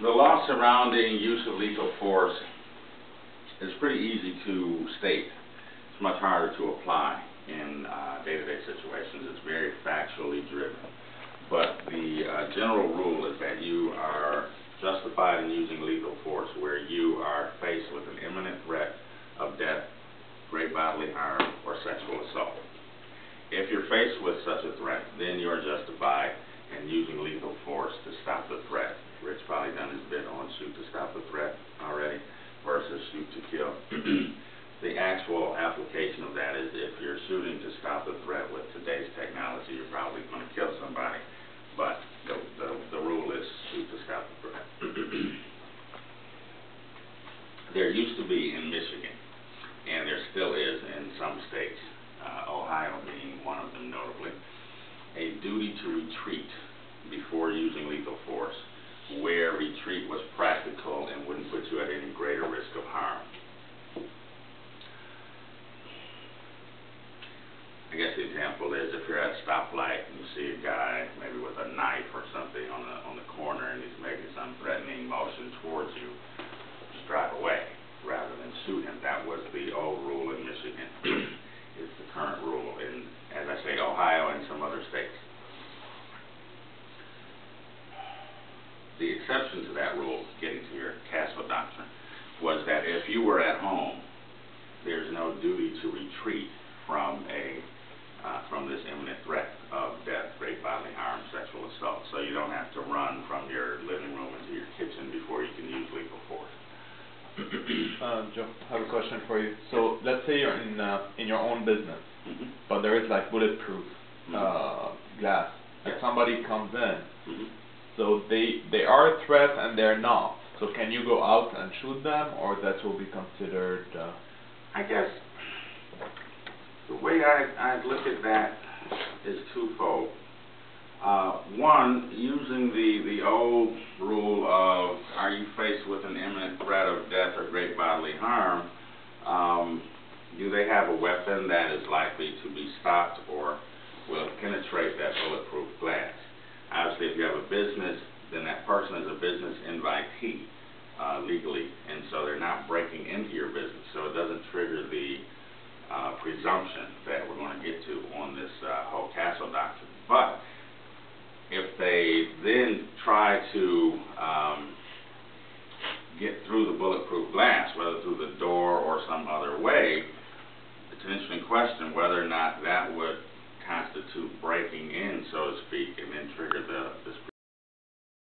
The law surrounding use of lethal force is pretty easy to state. It's much harder to apply in day-to-day situations. It's very factually driven. But the general rule is that you are justified in using lethal force where you are faced with an imminent threat of death, great bodily harm, or sexual assault. If you're faced with such a threat, then you are justified in using lethal force to stop the threat. Rich probably done his bit on shoot to stop the threat already versus shoot to kill. The actual application of that is if you're shooting to stop the threat with today's technology, you're probably going to kill somebody. But the rule is shoot to stop the threat. There used to be in Michigan, and there still is in some states, Ohio being one of them notably, a duty to retreat before using lethal force, where retreat was practical and wouldn't put you at any greater risk of harm. I guess the example is if you're at a stoplight and you see a guy maybe with a knife or something on the corner and he's making some threatening motion towards you, just drive away rather than shoot him. That was the old rule in Michigan. It's the current rule in, as I say, Ohio and some other states. The exception to that rule, getting to your castle doctrine, was that if you were at home, there's no duty to retreat from this imminent threat of death, great bodily harm, sexual assault. So you don't have to run from your living room into your kitchen before you can use lethal force. Joe, I have a question for you. So let's say you're in your own business, but there is like bulletproof glass, and somebody comes in. So they are a threat and they're not. So can you go out and shoot them, or that will be considered? I guess the way I look at that is twofold. One, using the old rule of are you faced with an imminent threat of death or great bodily harm, do they have a weapon that is likely to be stopped or will penetrate that bulletproof glass? Obviously, if you have a business, then that person is a business invitee legally, and so they're not breaking into your business, so it doesn't trigger the presumption that we're going to get to on this whole castle doctrine. But if they then try to get through the bulletproof glass, whether through the door or some other way, it's an interesting question whether or not that would constitute breaking in, so to speak, and then trigger the